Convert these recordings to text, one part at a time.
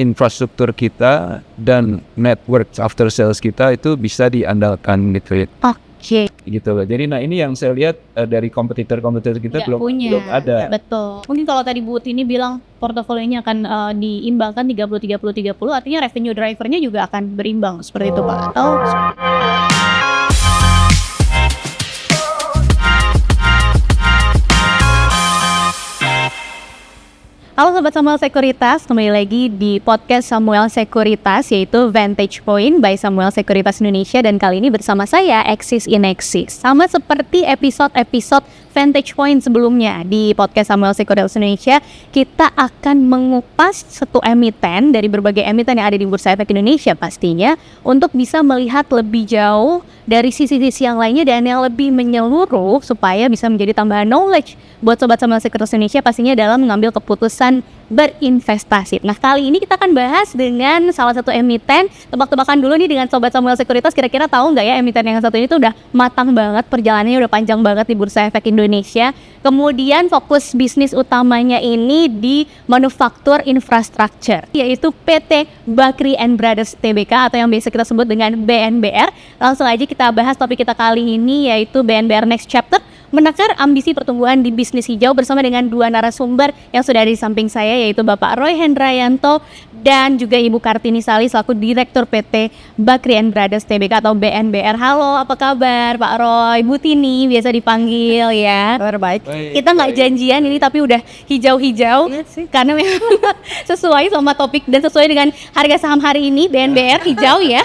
infrastruktur kita dan network after sales kita itu bisa diandalkan gitu ya. Oke. Gitu loh. Jadi ini yang saya lihat dari kompetitor kita belum ada. Betul. Mungkin kalau tadi Bu Tini bilang portofolionya akan diimbangkan 30-30-30, artinya revenue drivernya juga akan berimbang seperti itu Pak. Atau halo Sobat Samuel Sekuritas, kembali lagi di podcast Samuel Sekuritas, yaitu Vantage Point by Samuel Sekuritas Indonesia. Dan kali ini bersama saya, Axis in Axis. Sama seperti episode-episode Vantage Point sebelumnya di podcast Samuel Sekuritas Indonesia, kita akan mengupas satu emiten dari berbagai emiten yang ada di Bursa Efek Indonesia pastinya, untuk bisa melihat lebih jauh dari sisi-sisi yang lainnya dan yang lebih menyeluruh supaya bisa menjadi tambahan knowledge buat Sobat Samuel Sekuritas Indonesia pastinya dalam mengambil keputusan berinvestasi. Nah, kali ini kita akan bahas dengan salah satu emiten. Tebak-tebakan dulu nih dengan Sobat Samuel Sekuritas, kira-kira tahu nggak ya emiten yang satu ini tuh udah matang banget, perjalanannya udah panjang banget di Bursa Efek Indonesia. Kemudian fokus bisnis utamanya ini di manufaktur infrastructure, yaitu PT Bakri and Brothers Tbk atau yang biasa kita sebut dengan BNBR. Langsung aja kita bahas topik kita kali ini, yaitu BNBR Next Chapter, menakar ambisi pertumbuhan di bisnis hijau, bersama dengan dua narasumber yang sudah ada di samping saya, yaitu Bapak Roy Hendrayanto dan juga Ibu Kartini Sali selaku Direktur PT Bakri and Brothers Tbk atau BNBR. Halo, apa kabar Pak Roy? Bu Tini biasa dipanggil ya. Kabar baik. Kita nggak janjian ini tapi udah hijau-hijau karena memang sesuai sama topik dan sesuai dengan harga saham hari ini BNBR hijau ya.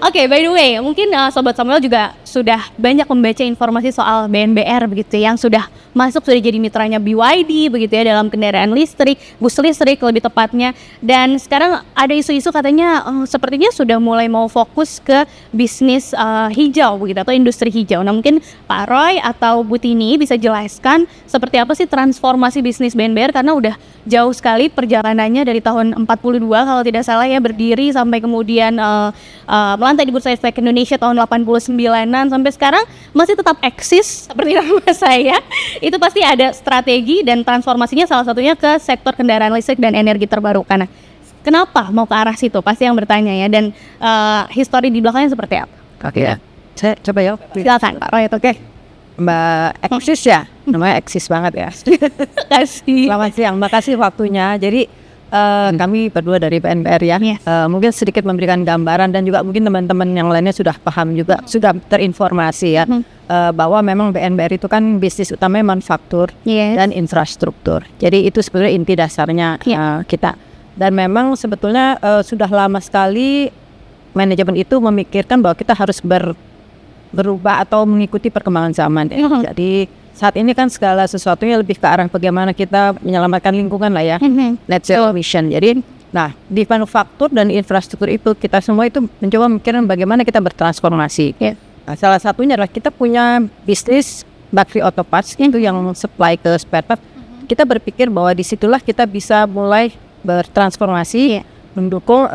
Oke, by the way, mungkin Sobat Samuel juga sudah banyak membaca informasi soal BNBR begitu, yang sudah masuk, sudah jadi mitranya BYD begitu ya dalam kendaraan listrik, bus listrik lebih tepatnya. Dan sekarang ada isu-isu katanya sepertinya sudah mulai mau fokus ke bisnis hijau begitu atau industri hijau. Nah, mungkin Pak Roy atau Bu Tini bisa jelaskan seperti apa sih transformasi bisnis BNBR, karena udah jauh sekali perjalanannya dari tahun 42 kalau tidak salah ya, berdiri sampai kemudian melantai di Bursa Efek Indonesia tahun 89-an sampai sekarang masih tetap eksis seperti nama saya. Itu pasti ada strategi dan transformasinya, salah satunya ke sektor kendaraan listrik dan energi terbarukan. Nah, kenapa mau ke arah situ? Pasti yang bertanya ya. Dan histori di belakangnya seperti apa? Oke ya. Saya coba ya. Silakan Pak Roy. Oke. Mbak Axis ya. Namanya Axis banget ya. Kasih. Selamat siang. Makasih waktunya. Jadi kami berdua dari BNBR ya. Yes. Mungkin sedikit memberikan gambaran dan juga mungkin teman-teman yang lainnya sudah paham juga, sudah terinformasi ya. Bahwa memang BNBR itu kan bisnis utamanya manufaktur dan infrastruktur. Jadi itu sebenarnya inti dasarnya kita. Dan memang sebetulnya sudah lama sekali manajemen itu memikirkan bahwa kita harus berubah atau mengikuti perkembangan zaman. Jadi saat ini kan segala sesuatunya lebih ke arah bagaimana kita menyelamatkan lingkungan lah ya, net zero emission. Jadi, nah di manufaktur dan infrastruktur itu kita semua itu mencoba memikirkan bagaimana kita bertransformasi. Nah, salah satunya adalah kita punya bisnis Bakri Auto Parts itu yang supply ke spare part. Kita berpikir bahwa disitulah kita bisa mulai bertransformasi, mendukung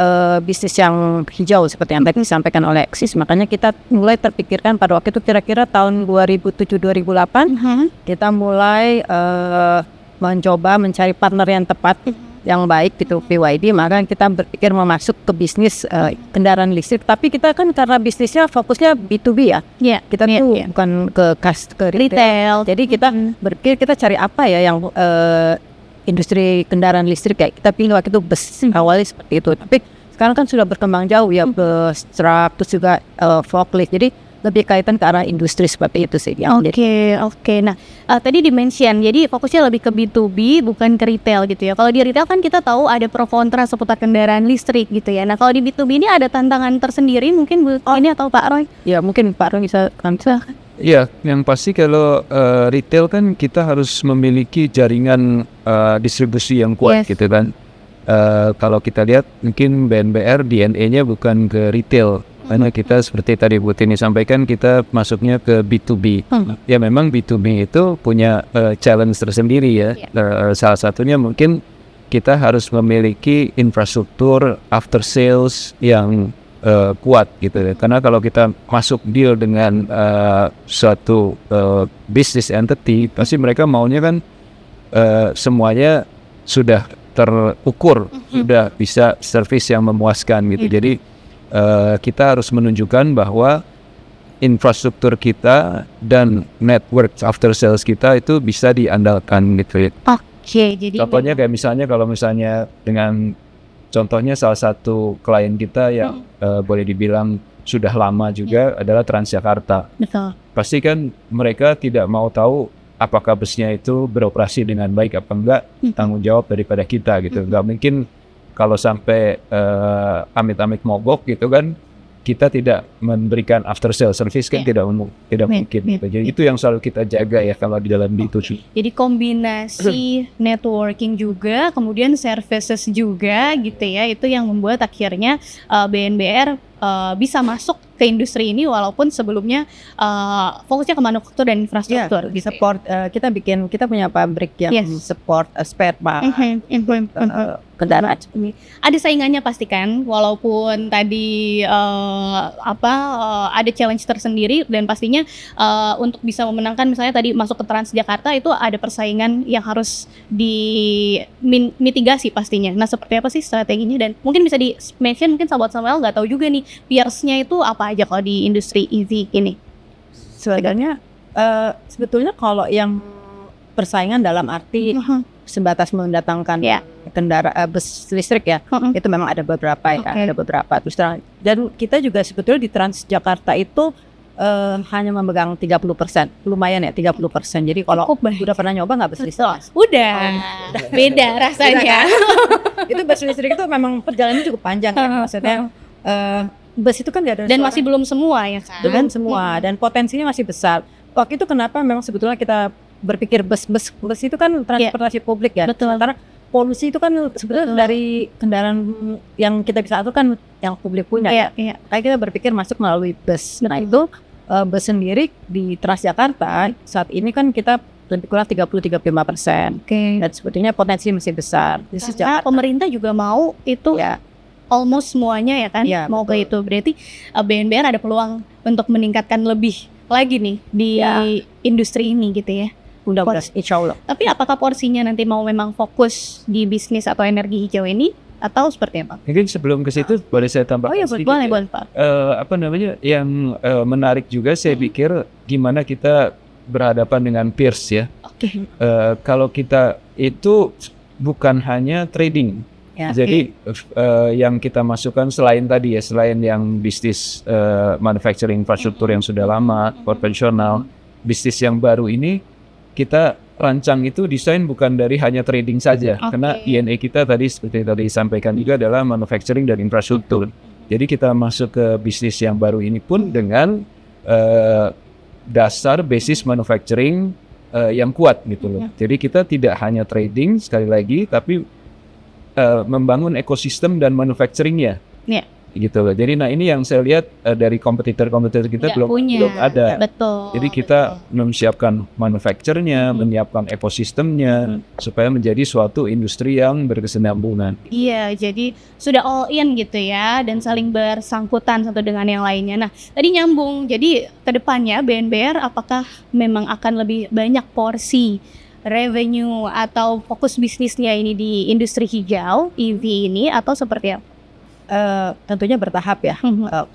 bisnis yang hijau seperti yang tadi disampaikan oleh Axis. Makanya kita mulai terpikirkan pada waktu itu kira-kira tahun 2007-2008 kita mulai mencoba mencari partner yang tepat, yang baik gitu, BYD. Maka kita berpikir mau masuk ke bisnis kendaraan listrik. Tapi kita kan karena bisnisnya fokusnya B2B ya. Kita tuh bukan ke retail. Jadi kita berpikir kita cari apa ya yang industri kendaraan listrik, kayak kita pilih waktu itu bus awalnya seperti itu. Tapi sekarang kan sudah berkembang jauh ya, bus, truck, terus juga forklift. Jadi lebih kaitan ke arah industri seperti itu sih. Oke. Nah, tadi dimention, jadi fokusnya lebih ke B2B bukan ke retail gitu ya. Kalau di retail kan kita tahu ada pro kontra seputar kendaraan listrik gitu ya. Nah, kalau di B2B ini ada tantangan tersendiri mungkin Bu ini atau Pak Roy? Ya, mungkin Pak Roy bisa kan. Iya, yang pasti kalau retail kan kita harus memiliki jaringan distribusi yang kuat gitu kan. Kalau kita lihat mungkin BNBR DNA-nya bukan ke retail, karena kita seperti tadi Bu Tini sampaikan kita masuknya ke B2B. Ya memang B2B itu punya challenge tersendiri ya. Salah satunya mungkin kita harus memiliki infrastruktur after sales yang kuat gitu ya. Karena kalau kita masuk deal dengan suatu business entity, pasti mereka maunya kan semuanya sudah terukur, sudah bisa service yang memuaskan gitu. Jadi kita harus menunjukkan bahwa infrastruktur kita dan network after sales kita itu bisa diandalkan gitu ya. Oke, jadi Contohnya kayak misalnya kalau misalnya dengan contohnya salah satu klien kita yang boleh dibilang sudah lama juga adalah Transjakarta. betul. Pasti kan mereka tidak mau tahu apakah busnya itu beroperasi dengan baik apa enggak, tanggung jawab daripada kita gitu. Nggak mungkin kalau sampai amit-amit mogok gitu kan, kita tidak memberikan after sale service kan tidak mungkin. Gitu. Jadi itu yang selalu kita jaga ya kalau di dalam B2C. Jadi kombinasi networking juga, kemudian services juga gitu ya, itu yang membuat akhirnya BNBR bisa masuk ke industri ini walaupun sebelumnya fokusnya ke manufaktur dan infrastruktur. Di support kita punya pabrik yang support spare part kendaraan. Ada saingannya pasti kan, walaupun tadi ada challenge tersendiri dan pastinya untuk bisa memenangkan misalnya tadi masuk ke Transjakarta itu ada persaingan yang harus dimitigasi pastinya. Nah seperti apa sih strateginya dan mungkin bisa di-mention, mungkin sahabat Samuel nggak tahu juga nih peers-nya itu apa aja kalau di industri EV ini? Sebetulnya kalau yang persaingan dalam arti sebatas mendatangkan bus listrik ya, itu memang ada beberapa ada beberapa. Terus terang, dan kita juga sebetulnya di Transjakarta itu hanya memegang 30%, lumayan ya 30%. Jadi kalau udah pernah nyoba nggak bus listrik? Udah beda rasanya. Itu bus listrik itu memang perjalanannya cukup panjang ya, maksudnya bus itu kan nggak ada dan masih belum semua ya kan? Belum semua dan potensinya masih besar. Waktu itu kenapa memang sebetulnya kita berpikir bus itu kan transportasi publik ya. Betul. Karena polusi itu kan sebetulnya dari kendaraan yang kita bisa atur kan yang publik punya. Kayak kita berpikir masuk melalui bus. Nah itu bus sendiri di Transjakarta saat ini kan kita lebih kurang 30-35%. Dan sebetulnya potensi masih besar. Karena pemerintah juga mau itu almost semuanya ya kan, mau ke itu. Berarti BNBR ada peluang untuk meningkatkan lebih lagi nih di industri ini gitu ya. Mudah-mudahan, insya Allah. Tapi apakah porsinya nanti mau memang fokus di bisnis atau energi hijau ini atau seperti apa? Mungkin sebelum ke situ boleh saya tambahkan sedikit. Boleh Pak. Yang menarik juga saya pikir gimana kita berhadapan dengan peers ya. Kalau kita itu bukan hanya trading. Jadi yang kita masukkan selain tadi ya, selain yang bisnis manufacturing infrastruktur yang sudah lama, konvensional, bisnis yang baru ini kita rancang itu desain bukan dari hanya trading saja, karena DNA kita tadi seperti tadi disampaikan juga adalah manufacturing dan infrastruktur. Jadi kita masuk ke bisnis yang baru ini pun dengan dasar basis manufacturing yang kuat gitu loh. Jadi kita tidak hanya trading sekali lagi, tapi membangun ekosistem dan manufacturingnya, gitu loh. Jadi ini yang saya lihat dari kompetitor kita belum ada. Betul. Jadi kita memsiapkan manufacturnya, menyiapkan ekosistemnya supaya menjadi suatu industri yang berkesinambungan. Iya, jadi sudah all in gitu ya dan saling bersangkutan satu dengan yang lainnya. Nah, tadi nyambung. Jadi kedepannya BNBR apakah memang akan lebih banyak porsi revenue atau fokus bisnisnya ini di industri hijau EV ini atau seperti apa? Tentunya bertahap ya.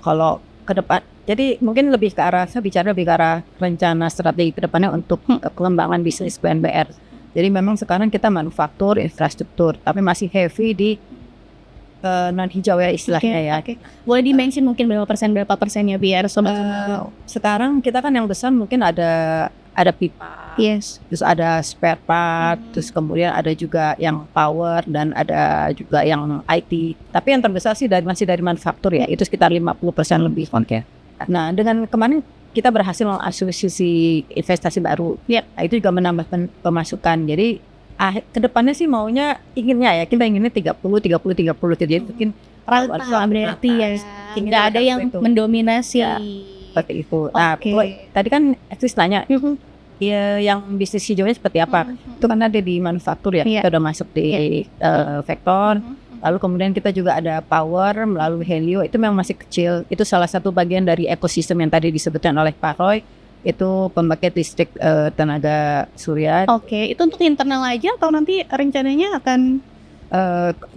Kalau ke depan, jadi mungkin lebih ke arah saya bicara lebih ke arah rencana strategi ke depannya untuk pengembangan bisnis BNBR. Jadi memang sekarang kita manufaktur, infrastruktur, tapi masih heavy di non hijau ya istilahnya ya. Boleh di-mention mungkin berapa persennya biar sobat. Sekarang kita kan yang besar mungkin ada pipa. Terus ada spare part, terus kemudian ada juga yang power dan ada juga yang IT. Tapi yang terbesar sih masih dari manufaktur ya, itu sekitar 50% lebih. Nah, dengan kemarin kita berhasil mengakuisisi investasi baru. Nah, itu juga menambah pemasukan. Jadi kedepannya sih inginnya kita inginnya 30. Jadi mungkin rata berarti ya tidak ada yang mendominasi. Seperti itu. Nah, tadi kan Eksis nanya, yang bisnis hijaunya seperti apa? Itu kan ada di manufaktur ya, kita udah masuk di vektor. Lalu kemudian kita juga ada power melalui Helio, itu memang masih kecil. Itu salah satu bagian dari ekosistem yang tadi disebutkan oleh Pak Roy, itu pembangkit listrik tenaga surya. Itu untuk internal aja atau nanti rencananya akan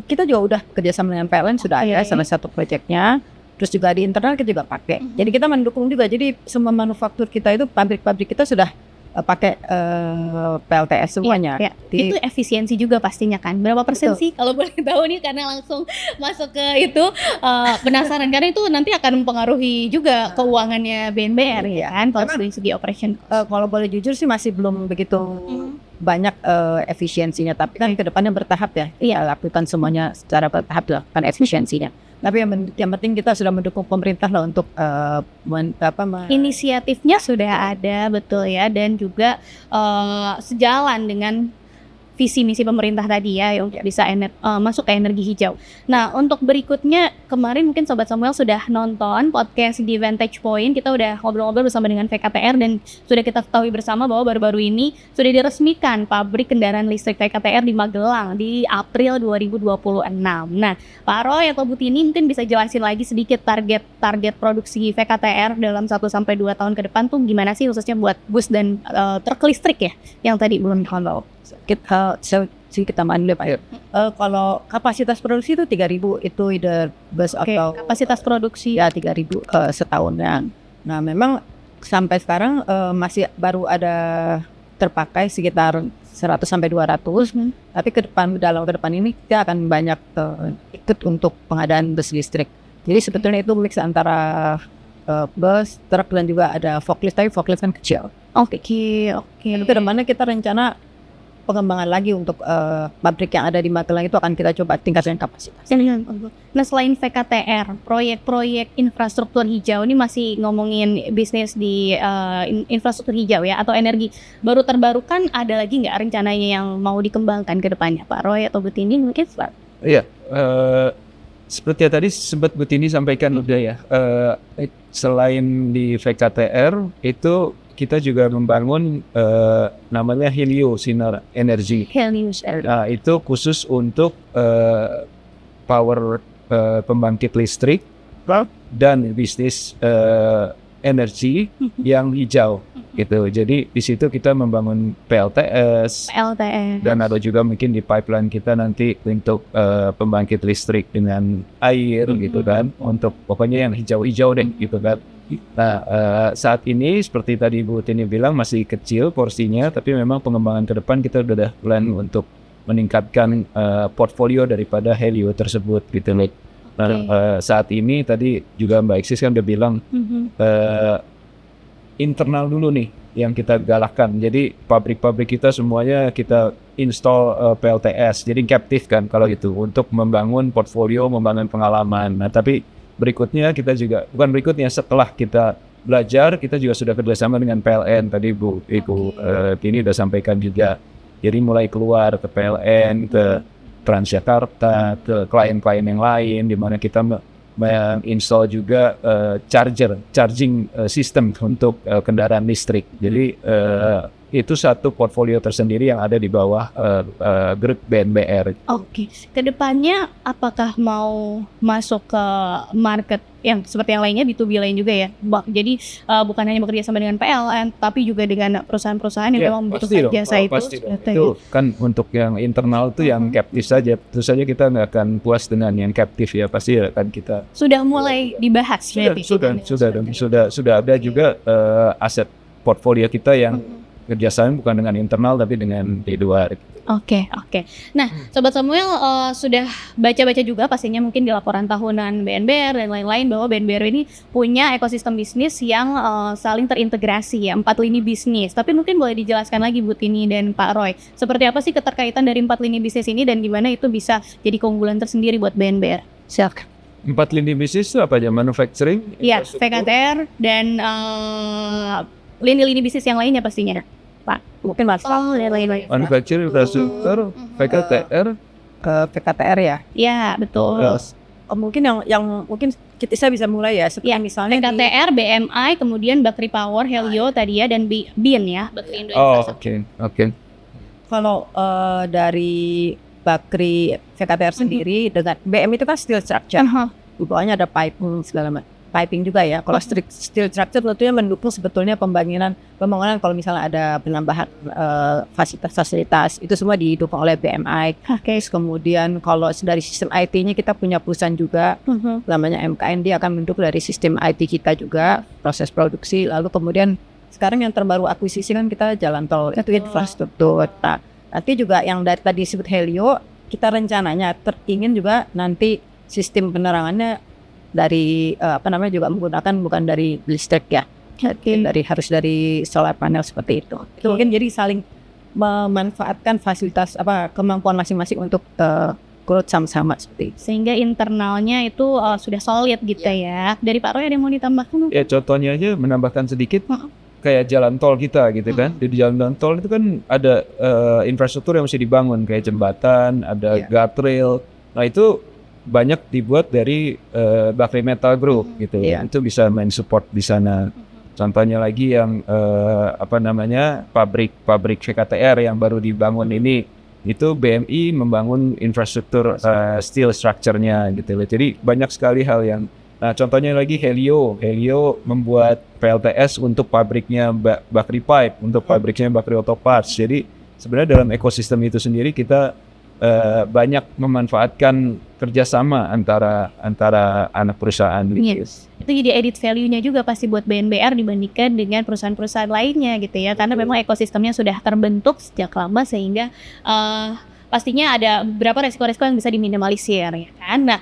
kita juga udah kerjasama dengan PLN sudah ada salah satu proyeknya. Terus juga di internal kita juga pakai. Jadi kita mendukung juga. Jadi semua manufaktur kita itu pabrik-pabrik kita sudah pakai PLTS semuanya. Itu efisiensi juga pastinya kan. Berapa persen sih kalau boleh tahu nih, karena langsung masuk ke itu penasaran, karena itu nanti akan mempengaruhi juga keuangannya BNBR ya kan kalau dari segi operation. Kalau boleh jujur sih masih belum begitu banyak efisiensinya, tapi kan kedepannya bertahap ya. Lakukan semuanya secara bertahap dilakukan efisiensinya. Tapi yang penting kita sudah mendukung pemerintah lah untuk inisiatifnya sudah ada, betul ya, dan juga sejalan dengan visi misi pemerintah tadi ya untuk bisa masuk ke energi hijau. Nah, untuk berikutnya, kemarin mungkin Sobat Samuel sudah nonton podcast di Vantage Point. Kita udah ngobrol-ngobrol bersama dengan VKTR dan sudah kita ketahui bersama bahwa baru-baru ini sudah diresmikan pabrik kendaraan listrik VKTR di Magelang di April 2026. Nah, Pak Roy atau Bu Tini mungkin bisa jelasin lagi sedikit target produksi VKTR dalam 1-2 tahun ke depan tuh gimana sih, khususnya buat bus dan truk listrik ya yang tadi belum dikontrol. Kita tambahin dulu Pak. Kalau kapasitas produksi itu 3.000 itu either bus atau kapasitas produksi ya 3.000 setahunnya. Nah, memang sampai sekarang masih baru ada terpakai sekitar 100 sampai 200. Tapi dalam ke depan ini kita akan banyak ikut untuk pengadaan bus listrik. Jadi sebetulnya itu mix antara bus, truk dan juga ada forklift, tapi forklift kan kecil. Oke. Dan ke depannya kita rencana pengembangan lagi untuk pabrik yang ada di Magelang itu akan kita coba tingkatkan kapasitas. Nah, selain VKTR, proyek-proyek infrastruktur hijau ini masih ngomongin bisnis di infrastruktur hijau ya atau energi baru terbarukan, ada lagi nggak rencananya yang mau dikembangkan ke depannya, Pak Roy atau Bu Tini mungkin? Iya, seperti yang tadi sempat Bu Tini sampaikan udah ya, selain di VKTR itu kita juga membangun namanya Helio Sinar Energy. Nah, itu khusus untuk power pembangkit listrik dan bisnis energi yang hijau gitu. Jadi di situ kita membangun PLTS dan ada juga mungkin di pipeline kita nanti untuk pembangkit listrik dengan air gitu kan, untuk pokoknya yang hijau-hijau deh gitu kan. Nah, saat ini seperti tadi Bu Tini bilang masih kecil porsinya, tapi memang pengembangan ke depan kita udah ada plan untuk meningkatkan portfolio daripada Helio tersebut gitu loh. Nah, saat ini tadi juga Mbak Eksis kan udah bilang internal dulu nih yang kita galakkan. Jadi pabrik-pabrik kita semuanya kita install PLTS, jadi captive kan kalau itu untuk membangun portfolio, membangun pengalaman. Nah, tapi berikutnya kita juga, bukan berikutnya, setelah kita belajar, kita juga sudah kerjasama dengan PLN. Tadi Ibu Tini udah sampaikan juga. Jadi mulai keluar ke PLN, ke Transjakarta, ke klien-klien yang lain, di mana kita menginstall juga charging system untuk kendaraan listrik. Jadi itu satu portfolio tersendiri yang ada di bawah grup BNBR. Oke. Kedepannya apakah mau masuk ke market yang seperti yang lainnya, B2B lain juga ya? Jadi bukan hanya bekerja sama dengan PLN, tapi juga dengan perusahaan-perusahaan yang memang membutuhkan jasa itu. Pasti dong. Itu kan untuk yang internal tuh yang captive saja. Tentu saja kita nggak akan puas dengan yang captive ya, pasti akan kita. Sudah mulai dibahas berarti? Sudah ada juga aset portfolio kita yang kerjasama bukan dengan internal tapi dengan di luar. Oke. Nah, Sobat Samuel sudah baca-baca juga pastinya mungkin di laporan tahunan BNBR dan lain-lain bahwa BNBR ini punya ekosistem bisnis yang saling terintegrasi ya, 4 lini bisnis. Tapi mungkin boleh dijelaskan lagi Bu Tini dan Pak Roy, seperti apa sih keterkaitan dari 4 lini bisnis ini dan gimana itu bisa jadi keunggulan tersendiri buat BNBR? Siap. 4 lini bisnis itu apa aja? Manufacturing? Iya, VKTR dan lini-lini bisnis yang lainnya pastinya. Pak, mungkin Mas. Dan lain-lain. Manufacturing, infrastruktur, VKTR. VKTR ya? Iya, betul. Mungkin yang mungkin saya bisa mulai ya, seperti misalnya VKTR, BMI, kemudian Bakri Power, Helio tadi ya, dan BIN ya, Bakri Indo Infrastructure. Oke. Kalau dari Bakri VKTR sendiri dengan BM itu kan steel structure, di bawahnya ada pipe segala macam. piping juga ya. Kalau steel structure tentunya mendukung sebetulnya pembangunan kalau misalnya ada penambahan fasilitas itu semua didukung oleh BMI. Terus kemudian kalau dari sistem IT-nya kita punya perusahaan juga namanya MKN, dia akan mendukung dari sistem IT kita juga proses produksi. Lalu kemudian sekarang yang terbaru akuisisi kan kita jalan tol itu infrastruktur. Nah, nanti juga yang dari tadi disebut Helio, kita rencananya ingin juga nanti sistem penerangannya dari juga menggunakan bukan dari listrik ya, harus dari solar panel seperti itu. Itu mungkin jadi saling memanfaatkan fasilitas kemampuan masing-masing untuk growth sama-sama seperti itu. Sehingga internalnya itu sudah solid gitu ya. Dari Pak Roy ada yang mau ditambahkan? Ya contohnya aja menambahkan sedikit. Kayak jalan tol kita gitu kan, di jalan tol itu kan ada infrastruktur yang mesti dibangun kayak jembatan, ada guardrail. Nah itu banyak dibuat dari Bakri Metal Group gitu. Itu bisa main support di sana. Contohnya lagi yang pabrik VKTR yang baru dibangun ini, itu BMI membangun infrastruktur steel structure-nya gitu. Jadi banyak sekali hal yang. Nah, contohnya lagi Helio membuat PLTS untuk pabriknya Bakri Pipe, untuk pabriknya Bakri Auto Parts. Jadi sebenarnya dalam ekosistem itu sendiri kita banyak memanfaatkan kerjasama antara anak perusahaan. Yes. Itu jadi added value-nya juga pasti buat BNBR dibandingkan dengan perusahaan-perusahaan lainnya gitu ya. Karena memang ekosistemnya sudah terbentuk sejak lama sehingga pastinya ada beberapa resiko-resiko yang bisa diminimalisir ya kan. Nah,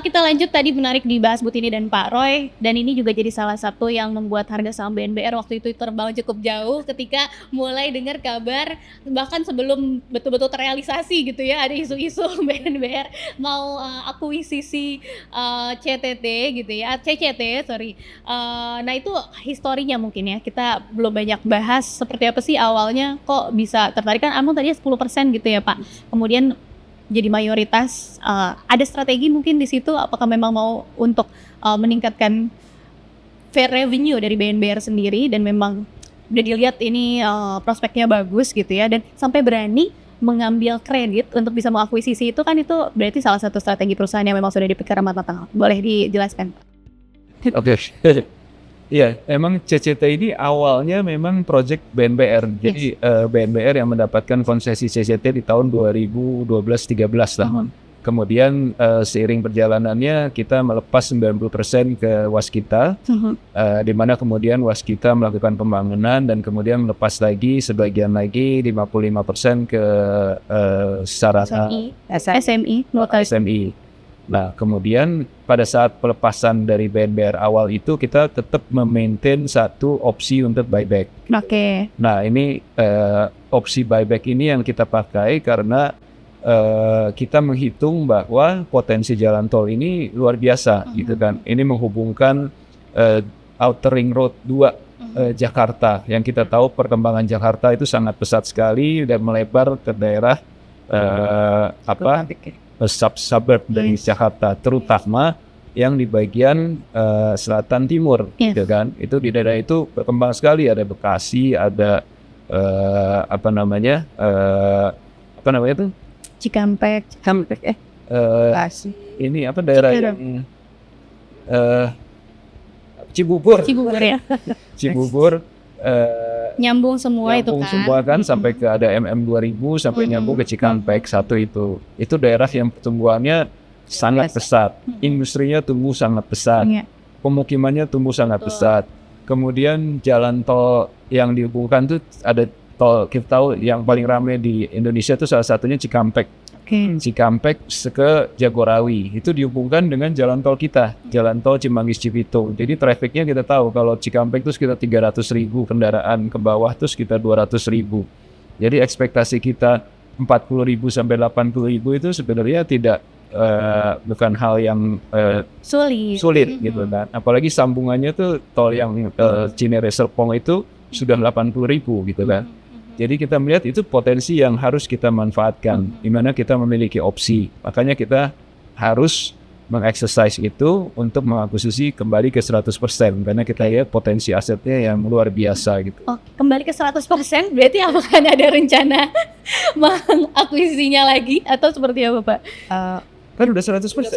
kita lanjut tadi menarik dibahas Bu Tini dan Pak Roy, dan ini juga jadi salah satu yang membuat harga saham BNBR waktu itu terbang cukup jauh ketika mulai dengar kabar, bahkan sebelum betul-betul terrealisasi gitu ya, ada isu-isu BNBR mau akuisisi CTT gitu ya, CCT sorry. Nah itu historinya mungkin ya, kita belum banyak bahas seperti apa sih awalnya kok bisa tertarik, kan Amung tadi 10% gitu ya Pak. Kemudian jadi mayoritas, ada strategi mungkin di situ, apakah memang mau untuk meningkatkan fair revenue dari BNBR sendiri dan memang udah dilihat ini prospeknya bagus gitu ya, dan sampai berani mengambil kredit untuk bisa mengakuisisi itu kan, itu berarti salah satu strategi perusahaan yang memang sudah dipikir matang. Boleh dijelaskan? Oke. Iya, emang CCT ini awalnya memang proyek BNBR. Jadi BNBR yang mendapatkan konsesi CCT di tahun 2012-13 lah. Kemudian seiring perjalanannya kita melepas 90% ke Waskita, di mana kemudian Waskita melakukan pembangunan dan kemudian melepas lagi sebagian lagi 55% ke Sarana SMI. Nah, kemudian pada saat pelepasan dari BNBR awal itu kita tetap memaintain satu opsi untuk buyback. Oke. Nah, ini opsi buyback ini yang kita pakai karena kita menghitung bahwa potensi jalan tol ini luar biasa gitu kan. Ini menghubungkan Outer Ring Road 2 Jakarta, yang kita tahu perkembangan Jakarta itu sangat pesat sekali dan melebar ke daerah suburb dari Jakarta, terutama yang di bagian selatan timur, gitu kan. Itu di daerah itu berkembang sekali, ada Bekasi, ada itu Cikampek, Bekasi. Ini apa daerah yang Cibubur ya. Cibubur. Nyambung semua itu kan. Semua kan sampai ke ada MM 2000 sampai nyambung ke Cikampek satu itu. Itu daerah yang pertumbuhannya sangat pesat. Industrinya tumbuh sangat pesat. Pemukimannya tumbuh sangat pesat. Kemudian jalan tol yang dihubungkan tuh ada tol, kita tahu yang paling ramai di Indonesia itu salah satunya Cikampek. Cikampek ke Jagorawi itu dihubungkan dengan jalan tol kita, jalan tol Cimanggis Cibitung. Jadi trafficnya kita tahu kalau Cikampek itu sekitar 300.000 kendaraan, ke bawah itu sekitar 200.000. Jadi ekspektasi kita 40.000 sampai 80.000 itu sebenarnya tidak bukan hal yang sulit gitu kan. Apalagi sambungannya tuh tol yang Cinere Serpong itu sudah 80.000 gitu kan. Jadi kita melihat itu potensi yang harus kita manfaatkan, di mana kita memiliki opsi. Makanya kita harus mengeksersis itu untuk mengakuisisi kembali ke 100%, karena kita lihat potensi asetnya yang luar biasa gitu. Oh, kembali ke 100% berarti apakah ada rencana mengakuisisinya lagi atau seperti apa Pak? Kan udah 100%. 90%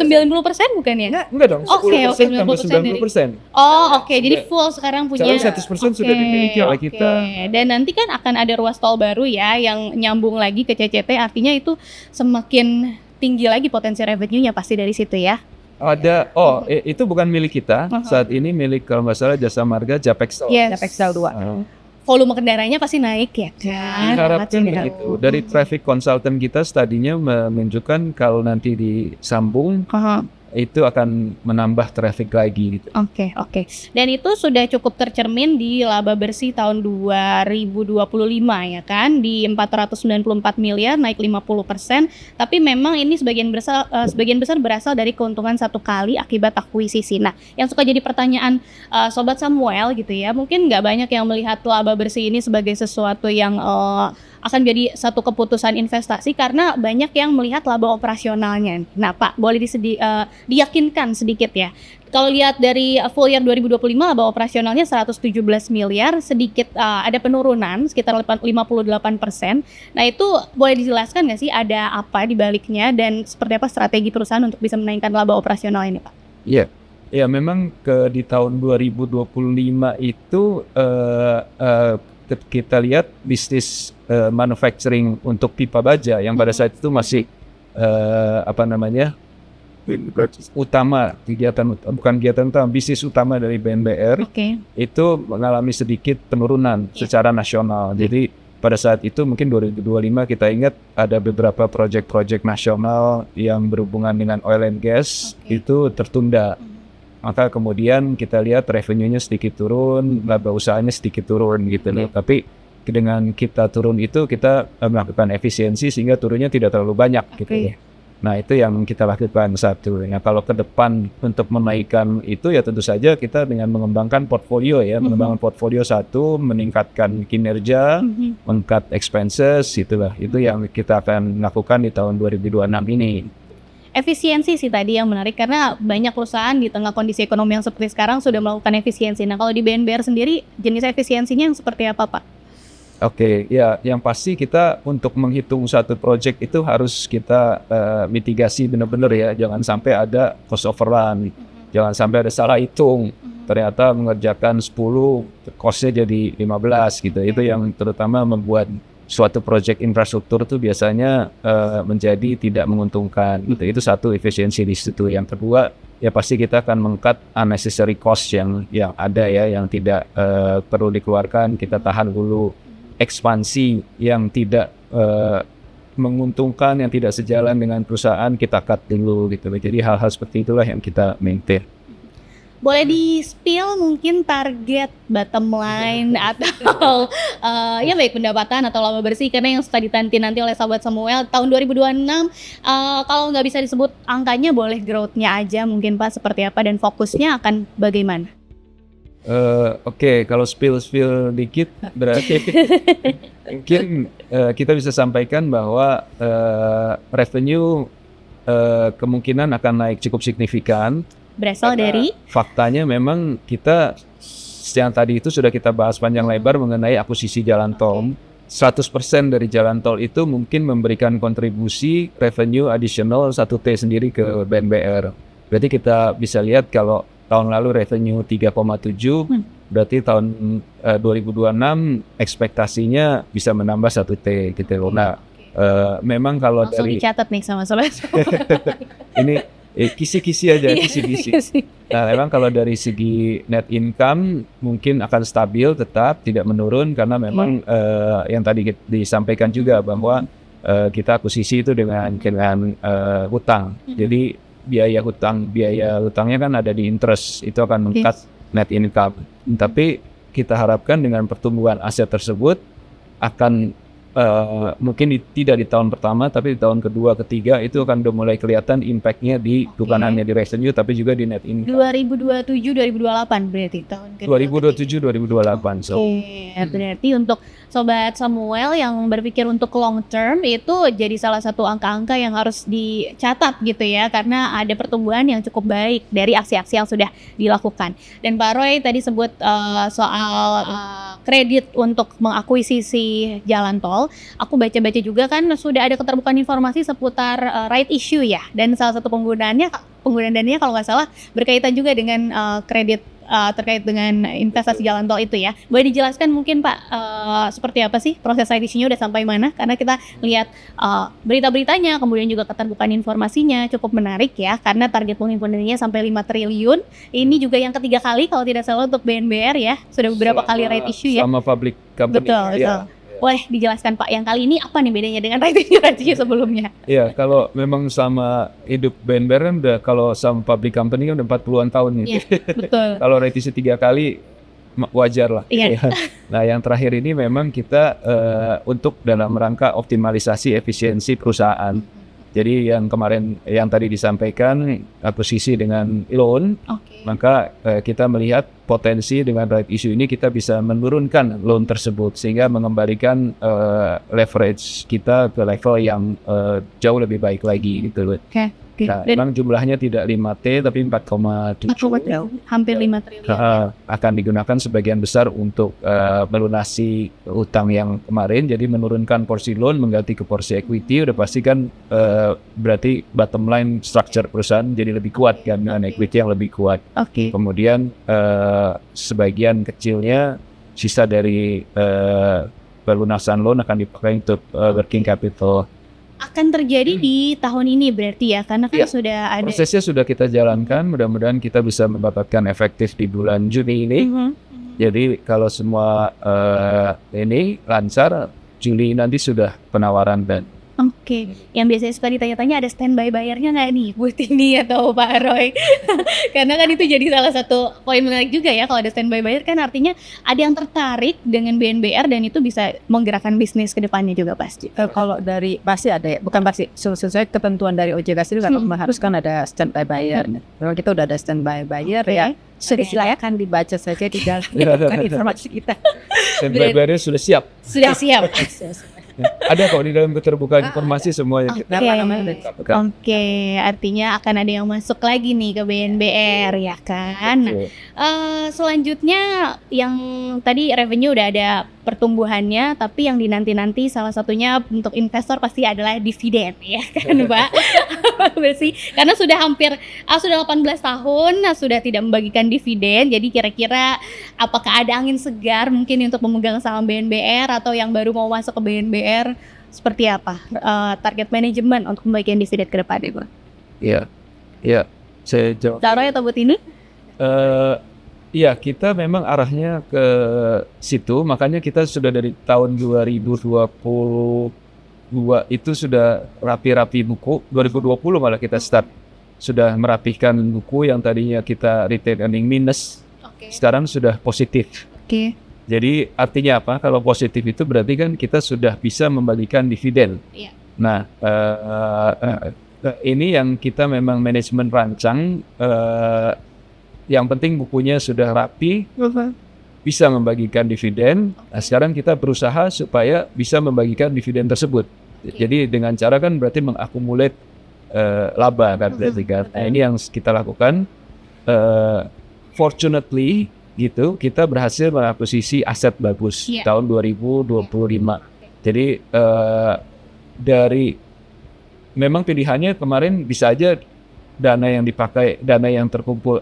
bukan ya? Enggak dong, Oke, 10% tambah 90% 90%. Oke, jadi full sekarang punya. Sekarang 100% sudah dimiliki oleh kita. Dan nanti kan akan ada ruas tol baru ya yang nyambung lagi ke CCT, artinya itu semakin tinggi lagi potensi revenue-nya pasti dari situ ya. Ada, itu bukan milik kita, saat ini milik kalau nggak salah Jasa Marga Japexel. Yes. Japexel 2. Volume kendaraannya pasti naik ya kan? Diharapkan begitu. Dari traffic consultant kita tadinya menunjukkan kalau nanti disambung itu akan menambah traffic lagi gitu. Oke. Dan itu sudah cukup tercermin di laba bersih tahun 2025 ya kan, di 494 miliar naik 50%. Tapi memang ini sebagian besar berasal dari keuntungan satu kali akibat akuisisi. Nah, yang suka jadi pertanyaan Sobat Samuel gitu ya, mungkin nggak banyak yang melihat laba bersih ini sebagai sesuatu yang akan jadi satu keputusan investasi karena banyak yang melihat laba operasionalnya. Nah Pak, boleh diyakinkan sedikit ya. Kalau lihat dari full year 2025 laba operasionalnya 117 miliar, sedikit ada penurunan sekitar 58%. Nah itu boleh dijelaskan nggak sih ada apa di baliknya dan seperti apa strategi perusahaan untuk bisa menaikkan laba operasional ini Pak? Iya, memang di tahun 2025 itu kita lihat bisnis manufacturing untuk pipa baja yang pada saat itu masih utama bisnis utama dari BNBR itu mengalami sedikit penurunan secara nasional. Jadi pada saat itu mungkin 2025 kita ingat ada beberapa proyek-proyek nasional yang berhubungan dengan oil and gas itu tertunda. Maka kemudian kita lihat revenue-nya sedikit turun, laba usahanya sedikit turun gitu loh. Tapi dengan kita turun itu kita melakukan efisiensi sehingga turunnya tidak terlalu banyak gitu ya. Nah itu yang kita lakukan satu. Nah kalau ke depan untuk menaikkan itu ya tentu saja kita dengan mengembangkan portfolio ya, mengembangkan portfolio satu, meningkatkan kinerja, meng-cut expenses itulah. Itu yang kita akan lakukan di tahun 2026 ini. Efisiensi sih tadi yang menarik karena banyak perusahaan di tengah kondisi ekonomi yang seperti sekarang sudah melakukan efisiensi. Nah kalau di BNBR sendiri jenis efisiensinya yang seperti apa Pak? Oke, ya yang pasti kita untuk menghitung satu project itu harus kita mitigasi benar-benar ya. Jangan sampai ada cost overrun, jangan sampai ada salah hitung. Ternyata mengerjakan 10, cost-nya jadi 15 gitu. Itu yang terutama membuat suatu proyek infrastruktur itu biasanya menjadi tidak menguntungkan gitu. Itu satu efisiensi di situ. Yang kedua ya pasti kita akan meng-cut unnecessary cost yang ada ya, yang tidak perlu dikeluarkan. Kita tahan dulu ekspansi yang tidak menguntungkan, yang tidak sejalan dengan perusahaan, kita cut dulu gitu. Jadi hal-hal seperti itulah yang kita maintain. Boleh di-spill mungkin target bottom line atau ya baik pendapatan atau laba bersih, karena yang suka ditanti-nanti oleh Sobat Samuel tahun 2026 kalau nggak bisa disebut angkanya boleh growth-nya aja mungkin Pak seperti apa dan fokusnya akan bagaimana? Oke, kalau spill dikit berarti mungkin kita bisa sampaikan bahwa revenue kemungkinan akan naik cukup signifikan. Berasal dari? Faktanya memang kita yang tadi itu sudah kita bahas panjang lebar mengenai akuisisi jalan tol. 100% dari jalan tol itu mungkin memberikan kontribusi revenue additional 1T sendiri ke BNBR. Berarti kita bisa lihat kalau tahun lalu revenue 3,7, berarti tahun 2026 ekspektasinya bisa menambah 1T gitu. Nah, memang kalau langsung dari dicatat nih sama Sobat ini kisi-kisi aja, kisi-kisi. Nah, memang kalau dari segi net income mungkin akan stabil, tetap tidak menurun karena memang yang tadi disampaikan juga bahwa kita akuisisi itu dengan hutang. Jadi biaya hutangnya kan ada di interest, itu akan meng-cut net income. Tapi kita harapkan dengan pertumbuhan aset tersebut akan mungkin tidak di tahun pertama, tapi di tahun kedua, ketiga itu akan udah mulai kelihatan impact-nya bukan hanya di revenue tapi juga di net income. 2027-2028 berarti tahun kedua. 2027-2028. Berarti untuk Sobat Samuel yang berpikir untuk long term itu jadi salah satu angka-angka yang harus dicatat gitu ya, karena ada pertumbuhan yang cukup baik dari aksi-aksi yang sudah dilakukan. Dan Pak Roy tadi sebut soal kredit untuk mengakuisisi jalan tol. Aku baca-baca juga kan sudah ada keterbukaan informasi seputar right issue ya, dan salah satu penggunaan dananya kalau nggak salah berkaitan juga dengan kredit terkait dengan investasi jalan tol itu ya. Boleh dijelaskan mungkin Pak seperti apa sih proses right issue-nya, udah sampai mana? Karena kita lihat berita-beritanya, kemudian juga keterbukaan informasinya cukup menarik ya, karena target pengimpunannya sampai 5 triliun. Ini juga yang ketiga kali kalau tidak salah untuk BNBR ya, sudah beberapa kali right issue ya. Sama public company. Betul. Boleh dijelaskan Pak, yang kali ini apa nih bedanya dengan right issue sebelumnya? Iya, kalau memang sama hidup BNBR kan udah, kalau sama public company kan udah 40-an tahun nih. Iya, betul. Kalau right issue 3 kali wajar lah. Iya. Nah, yang terakhir ini memang kita untuk dalam rangka optimalisasi efisiensi perusahaan. Jadi yang kemarin yang tadi disampaikan akuisisi dengan loan, maka kita melihat potensi dengan right issue ini kita bisa menurunkan loan tersebut sehingga mengembalikan leverage kita ke level yang jauh lebih baik lagi gitu loh. Nah, memang jumlahnya tidak 5T tapi 4,7. Hampir 5 triliun. Akan digunakan sebagian besar untuk melunasi utang yang kemarin, jadi menurunkan porsi loan mengganti ke porsi equity. Udah pasti kan berarti bottom line structure perusahaan jadi lebih kuat kan, dengan equity yang lebih kuat. Kemudian sebagian kecilnya sisa dari pelunasan loan akan dipakai untuk working capital. Akan terjadi di tahun ini berarti ya, karena kan sudah ada. Prosesnya sudah kita jalankan, mudah-mudahan kita bisa mendapatkan efektif di bulan Juni ini. Jadi kalau semua ini lancar, Juli nanti sudah penawaran dan. Yang biasanya suka ditanya-tanya, ada standby bayarnya nggak nih buat ini atau Pak Roy? Karena kan itu jadi salah satu poin menarik juga ya, kalau ada standby bayar kan artinya ada yang tertarik dengan BNBR dan itu bisa menggerakkan bisnis ke depannya juga pasti. Kalau dari pasti ada ya, bukan pasti, sesuai ketentuan dari OJK sendiri kan mengharuskan ada standby bayar. Kalau kita udah ada standby bayar ya, silakan dibaca saja di dalam informasi kita. Standby bayarnya sudah siap. Sudah siap. Ada kok di dalam keterbukaan informasi semuanya. Artinya akan ada yang masuk lagi nih ke BNBR ya kan. Selanjutnya yang tadi revenue udah ada pertumbuhannya, tapi yang dinanti-nanti salah satunya untuk investor pasti adalah dividen ya kan Pak. Bersih, karena sudah hampir sudah 18 tahun sudah tidak membagikan dividen. Jadi kira-kira apakah ada angin segar mungkin untuk memegang saham BNBR, atau yang baru mau masuk ke BNBR seperti apa target manajemen untuk membagikan dividen ke depan itu? Iya, saya jawab. Taruh ya tebut ini? Iya, kita memang arahnya ke situ, makanya kita sudah dari tahun 2022 itu sudah rapi-rapi buku. 2020 malah kita start sudah merapihkan buku yang tadinya kita retain earning minus, sekarang sudah positif. Jadi artinya apa? Kalau positif itu berarti kan kita sudah bisa membagikan dividen. Nah, ini yang kita memang manajemen rancang. Yang penting bukunya sudah rapi, bisa membagikan dividen. Nah, sekarang kita berusaha supaya bisa membagikan dividen tersebut. Jadi dengan cara kan berarti mengakumulate laba kan berarti kan. Nah, ini yang kita lakukan. Fortunately gitu, kita berhasil mengakuisisi aset bagus tahun 2025. Jadi dari memang pilihannya kemarin bisa aja dana yang dipakai, dana yang terkumpul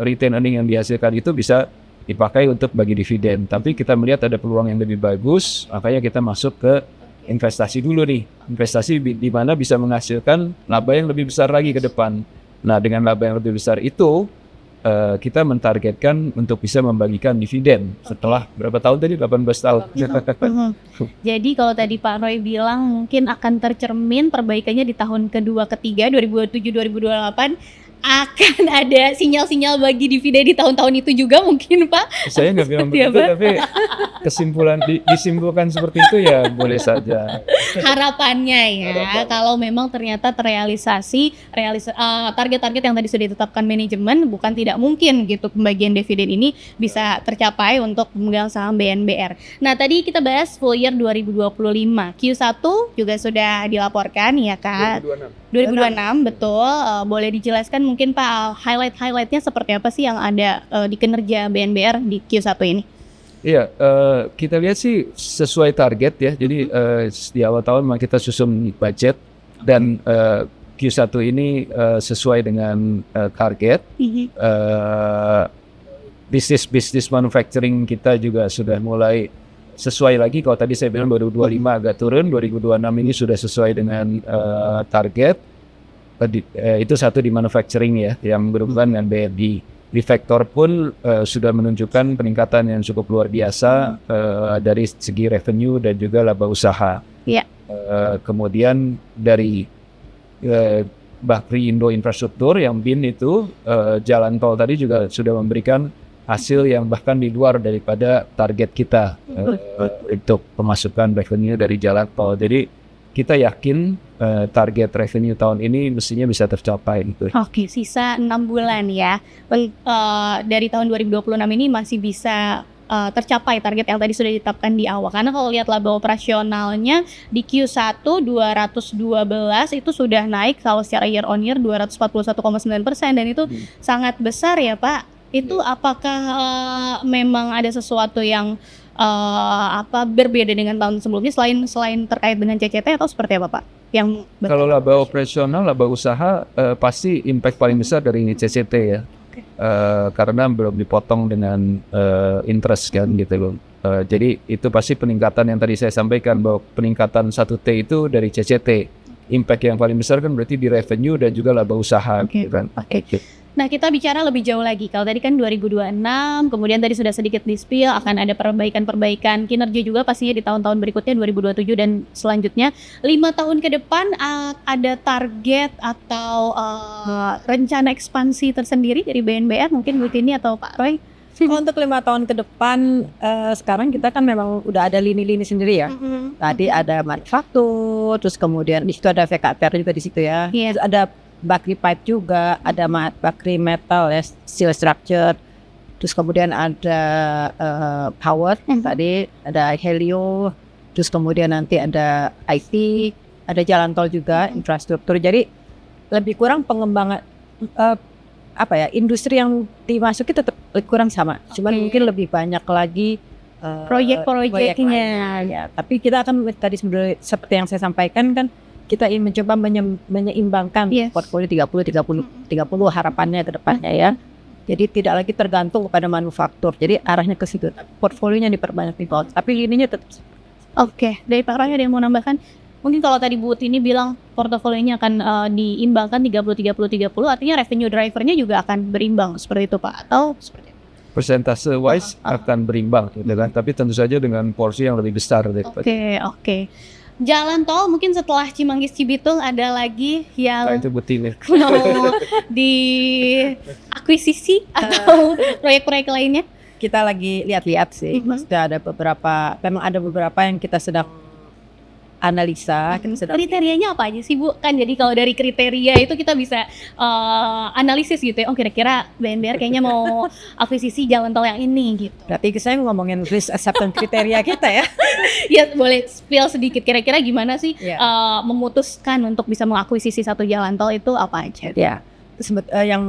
retain earning yang dihasilkan itu bisa dipakai untuk bagi dividen. Tapi kita melihat ada peluang yang lebih bagus, makanya kita masuk ke investasi dulu nih. Investasi di mana bisa menghasilkan laba yang lebih besar lagi ke depan. Nah, dengan laba yang lebih besar itu kita mentargetkan untuk bisa membagikan dividen setelah berapa tahun tadi? 18 tahun. Jadi kalau tadi Pak Roy bilang mungkin akan tercermin perbaikannya di tahun kedua ketiga 2027-2028, akan ada sinyal-sinyal bagi dividen di tahun-tahun itu juga mungkin Pak? Saya nggak bilang begitu, tapi disimpulkan seperti itu ya boleh saja. Harapannya ya, kalau memang ternyata terrealisasi target-target yang tadi sudah ditetapkan manajemen, bukan tidak mungkin gitu pembagian dividen ini bisa tercapai untuk pemegang saham BNBR. Nah tadi kita bahas full year 2025, Q1 juga sudah dilaporkan ya Kak? 2026 betul. Boleh dijelaskan mungkin Pak highlight-highlightnya seperti apa sih yang ada di kinerja BNBR di Q1 ini? Iya, kita lihat sih sesuai target ya. Jadi di awal tahun memang kita susun budget dan Q1 ini sesuai dengan target. Bisnis manufacturing kita juga sudah mulai sesuai lagi. Kalau tadi saya bilang 2025 agak turun, 2026 ini sudah sesuai dengan target. Itu satu di manufacturing ya, yang berhubungan dengan BRI. Di Vector pun sudah menunjukkan peningkatan yang cukup luar biasa dari segi revenue dan juga laba usaha. Yeah. Kemudian dari Bakri Indo Infrastruktur yang BIN itu, jalan tol tadi juga sudah memberikan hasil yang bahkan di luar daripada target kita untuk pemasukan revenue dari jalan tol. Jadi kita yakin target revenue tahun ini mestinya bisa tercapai gitu. Oke, sisa 6 bulan ya. Dari tahun 2026 ini masih bisa tercapai target yang tadi sudah ditetapkan di awal. Karena kalau lihat laba operasionalnya di Q1 212 itu sudah naik kalau secara year on year 241,9% dan itu sangat besar ya Pak. Itu apakah memang ada sesuatu yang berbeda dengan tahun sebelumnya selain terkait dengan CCT atau seperti apa Pak? Yang kalau laba operasional, laba usaha pasti impact paling besar dari CCT ya. Okay. Karena belum dipotong dengan interest kan gitu loh. Jadi itu pasti peningkatan yang tadi saya sampaikan bahwa peningkatan 1T itu dari CCT. Impact yang paling besar kan berarti di revenue dan juga laba usaha gitu kan. Okay. Nah kita bicara lebih jauh lagi, kalau tadi kan 2026, kemudian tadi sudah sedikit di-spill akan ada perbaikan kinerja juga pastinya di tahun-tahun berikutnya 2027 dan selanjutnya 5 tahun ke depan ada target atau rencana ekspansi tersendiri dari BNBR mungkin Bu Tini atau Pak Roy? Untuk 5 tahun ke depan sekarang kita kan memang udah ada lini-lini sendiri ya. Tadi ada manufaktur, terus kemudian di situ ada VKTR juga di situ ya. Yeah. Terus ada Bakri Pipe juga, ada Bakri Metal ya, Steel Structure. Terus kemudian ada Power, tadi ada Helio. Terus kemudian nanti ada IT, ada jalan tol juga, infrastruktur. Jadi lebih kurang pengembangan industri yang dimasuki tetap kurang sama. Cuman mungkin lebih banyak lagi proyek-proyeknya. Ya, tapi kita akan tadi seperti yang saya sampaikan kan, kita ingin mencoba menyeimbangkan portfolio 30 harapannya ke depannya ya. Jadi tidak lagi tergantung kepada manufaktur. Jadi arahnya ke situ. Portfolionya diperbanyak di bawah, tapi lininya tetap. Oke, dari Pak Roy ada yang mau nambahkan? Mungkin kalau tadi Bu Tini bilang portofolionya akan diimbangkan 30-30-30, artinya revenue drivernya juga akan berimbang seperti itu Pak? Atau seperti itu? Persentase wise akan berimbang gitu kan, tapi tentu saja dengan porsi yang lebih besar daripada. Oke. Jalan tol mungkin setelah Cimanggis Cibitung ada lagi yang itu Butini mau diakuisisi atau proyek-proyek lainnya? Kita lagi lihat-lihat sih. Sudah ada beberapa yang kita sedang analisa. Kriterianya apa aja sih Bu? Kan jadi kalau dari kriteria itu kita bisa analisis gitu ya. Oh kira-kira BNBR kayaknya mau akuisisi jalan tol yang ini gitu. Berarti saya ngomongin risk acceptance kriteria kita ya. Ya boleh spill sedikit kira-kira gimana sih memutuskan untuk bisa mengakuisisi satu jalan tol itu apa aja? Ya, yang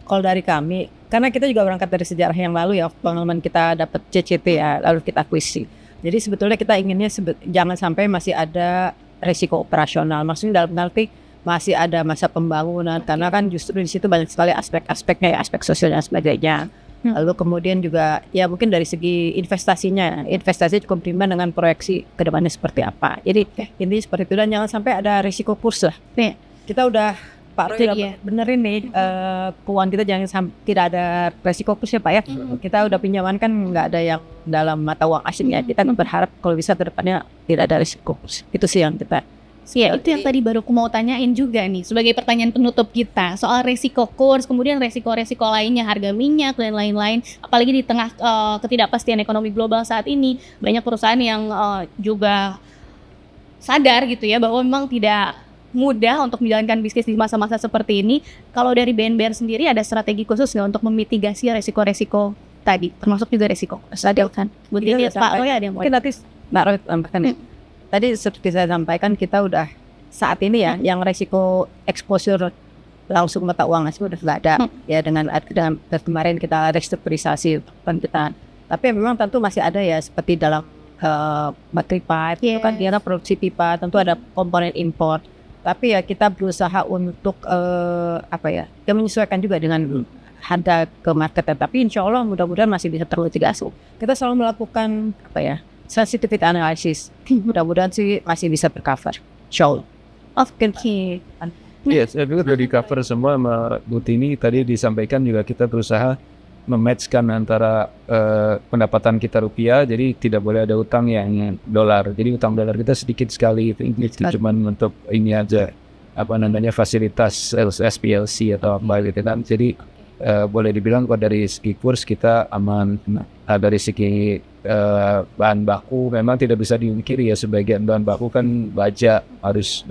kalau dari kami, karena kita juga berangkat dari sejarah yang lalu ya, pengalaman kita dapat CCT ya, lalu kita akuisisi. Jadi sebetulnya kita inginnya jangan sampai masih ada resiko operasional. Maksudnya dalam arti masih ada masa pembangunan, karena kan justru di situ banyak sekali aspek-aspeknya ya, aspek sosial dan sebagainya. Lalu kemudian juga ya mungkin dari segi investasi cukup berimbang dengan proyeksi ke depannya seperti apa. Jadi intinya seperti itu, dan jangan sampai ada risiko kurs lah. Kita udah Pak Roy benerin nih keuangan kita jangan tidak ada resiko kurs ya Pak ya. Kita udah pinjaman kan nggak ada yang dalam mata uang asing ya. Kita berharap kalau bisa ke depannya tidak ada risiko kurs. Itu sih yang kita Ya, itu yang tadi baru aku mau tanyain juga nih, sebagai pertanyaan penutup kita, soal resiko kurs, kemudian resiko-resiko lainnya, harga minyak, dan lain-lain. Apalagi di tengah ketidakpastian ekonomi global saat ini, banyak perusahaan yang juga sadar gitu ya, bahwa memang tidak mudah untuk menjalankan bisnis di masa-masa seperti ini. Kalau dari BNBR sendiri ada strategi khusus nggak untuk memitigasi resiko-resiko tadi, termasuk juga resiko tadi kan? Mungkin Pak Roy ada yang mungkin nanti Mbak Roy tambahkan ya. Tadi seperti saya sampaikan, kita udah saat ini ya, yang resiko exposure langsung mata uang asing udah nggak ada ya, dengan kemarin kita restrukturisasi penjutaan. Tapi memang tentu masih ada ya, seperti dalam baterai pipe, itu kan dia produksi pipa, tentu ada komponen import. Tapi ya kita berusaha untuk ya menyesuaikan juga dengan harga ke market. Tapi insya Allah mudah-mudahan masih bisa termitigasi. Kita selalu melakukan sensitivity analysis. Mudah-mudahan sih masih bisa tercover. Show. Oke. Yes, itu sudah di cover semua sama Bu Tini. Tadi disampaikan juga kita berusaha mematchkan antara pendapatan kita rupiah, jadi tidak boleh ada utang yang dolar. Jadi utang dolar kita sedikit sekali, itu cuma untuk ini aja, fasilitas SPLC atau apa gitu kan. Jadi boleh dibilang kalau dari segi kurs kita aman. Dari segi bahan baku memang tidak bisa diungkiri ya, sebagian bahan baku kan baja harus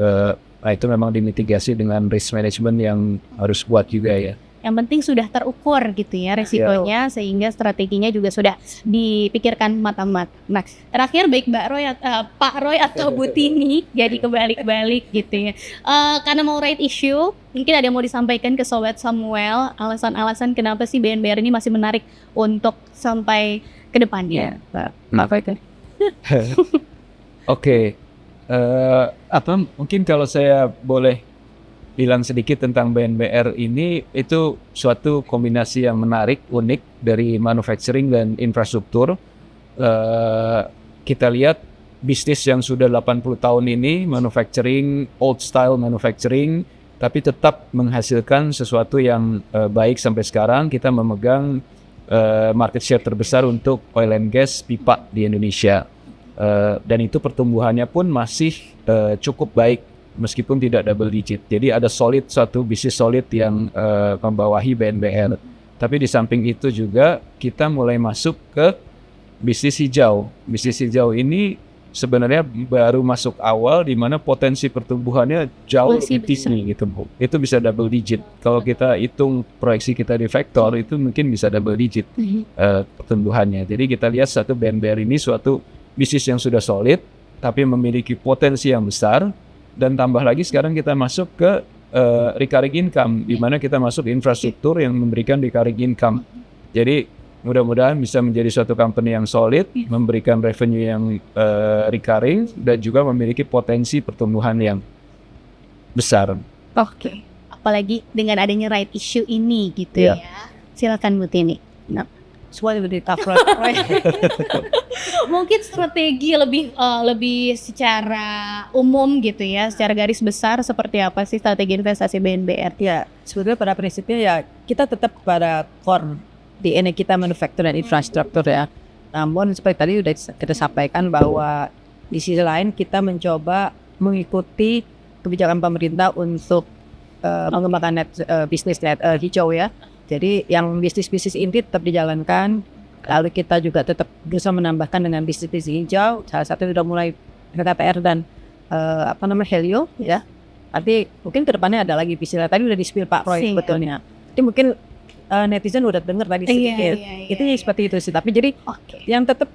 itu memang dimitigasi dengan risk management yang harus kuat juga ya. Yang penting sudah terukur gitu ya resikonya, sehingga strateginya juga sudah dipikirkan matang-matang. Nah, terakhir baik Pak Roy atau Bu Tini, jadi kebalik-balik gitu ya. Karena mau right issue, mungkin ada yang mau disampaikan ke Sobat Samuel, alasan-alasan kenapa sih BNBR ini masih menarik untuk sampai ke depannya. Oke. Mungkin kalau saya boleh bilang sedikit tentang BNBR ini, itu suatu kombinasi yang menarik, unik dari manufacturing dan infrastruktur. Kita lihat bisnis yang sudah 80 tahun ini, manufacturing, old style manufacturing, tapi tetap menghasilkan sesuatu yang baik sampai sekarang. Kita memegang market share terbesar untuk oil and gas pipa di Indonesia. Dan itu pertumbuhannya pun masih cukup baik, meskipun tidak double digit. Jadi ada suatu bisnis solid yang membawahi BNBR. Tapi di samping itu juga kita mulai masuk ke bisnis hijau. Bisnis hijau ini sebenarnya baru masuk awal, di mana potensi pertumbuhannya jauh lebih tinggi gitu. Itu bisa double digit. Kalau kita hitung proyeksi kita di Vector, itu mungkin bisa double digit pertumbuhannya. Jadi kita lihat satu BNBR ini suatu bisnis yang sudah solid, tapi memiliki potensi yang besar. Dan tambah lagi sekarang kita masuk ke recurring income, di mana kita masuk infrastruktur yang memberikan recurring income. Jadi mudah-mudahan bisa menjadi suatu company yang solid, memberikan revenue yang recurring, dan juga memiliki potensi pertumbuhan yang besar. Oke. Apalagi dengan adanya right issue ini gitu ya. Silakan Bu Tini. Semua lebih tough. Mungkin strategi lebih secara umum gitu ya, secara garis besar seperti apa sih strategi investasi BNBR? Ya, sebetulnya pada prinsipnya ya kita tetap pada core DNA kita manufacturing dan infrastruktur ya. Namun seperti tadi udah kita sampaikan bahwa di sisi lain kita mencoba mengikuti kebijakan pemerintah untuk mengembangkan bisnis net hijau ya. Jadi yang bisnis-bisnis inti tetap dijalankan, lalu kita juga tetap berusaha menambahkan dengan bisnis-bisnis hijau. Salah satu sudah mulai KTR dan Helio ya. Arti mungkin kedepannya ada lagi bisnis. Tadi udah di-spill Pak Roy sebetulnya. Jadi mungkin netizen udah dengar tadi sedikit. Itu seperti itu sih. Tapi jadi yang tetap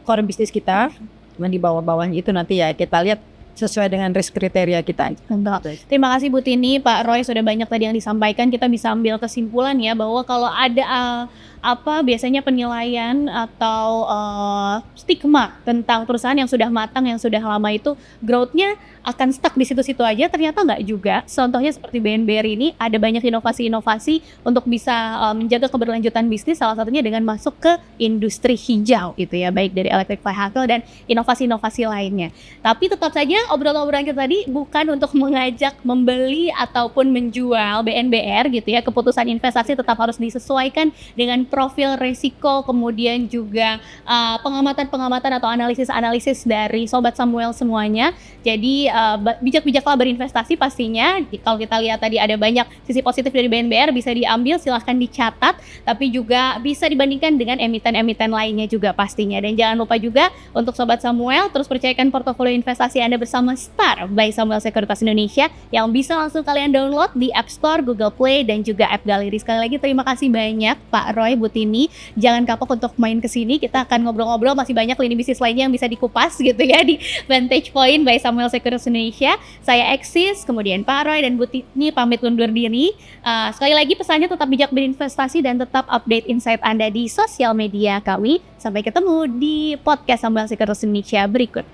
core bisnis kita, cuman di bawah-bawahnya itu nanti ya kita lihat sesuai dengan risk kriteria kita. Terima kasih Bu Tini, Pak Roy, sudah banyak tadi yang disampaikan. Kita bisa ambil kesimpulan ya, bahwa kalau ada biasanya penilaian atau stigma tentang perusahaan yang sudah matang, yang sudah lama itu growth-nya akan stuck di situ-situ aja, ternyata nggak juga. Contohnya seperti BNBR ini ada banyak inovasi-inovasi untuk bisa menjaga keberlanjutan bisnis, salah satunya dengan masuk ke industri hijau gitu ya, baik dari electric vehicle dan inovasi-inovasi lainnya. Tapi tetap saja obrolan-obrolan kita tadi bukan untuk mengajak membeli ataupun menjual BNBR gitu ya. Keputusan investasi tetap harus disesuaikan dengan profil risiko, kemudian juga pengamatan-pengamatan atau analisis-analisis dari Sobat Samuel semuanya. Jadi bijak-bijaklah berinvestasi pastinya. Kalau kita lihat tadi ada banyak sisi positif dari BNBR, bisa diambil, silahkan dicatat, tapi juga bisa dibandingkan dengan emiten-emiten lainnya juga pastinya. Dan jangan lupa juga untuk Sobat Samuel, terus percayakan portofolio investasi Anda bersama Star by Samuel Sekuritas Indonesia yang bisa langsung kalian download di App Store, Google Play, dan juga App Gallery. Sekali lagi terima kasih banyak Pak Roy, Bu Tini. Jangan kapok untuk main ke sini. Kita akan ngobrol-ngobrol, masih banyak lini bisnis lainnya yang bisa dikupas gitu ya di Vantage Point by Samuel Sekuritas Indonesia. Saya Eksis, kemudian Pak Roy dan Bu Tini pamit undur diri. Sekali lagi pesannya tetap bijak berinvestasi dan tetap update insight Anda di sosial media kami. Sampai ketemu di podcast Samuel Sekuritas Indonesia berikut.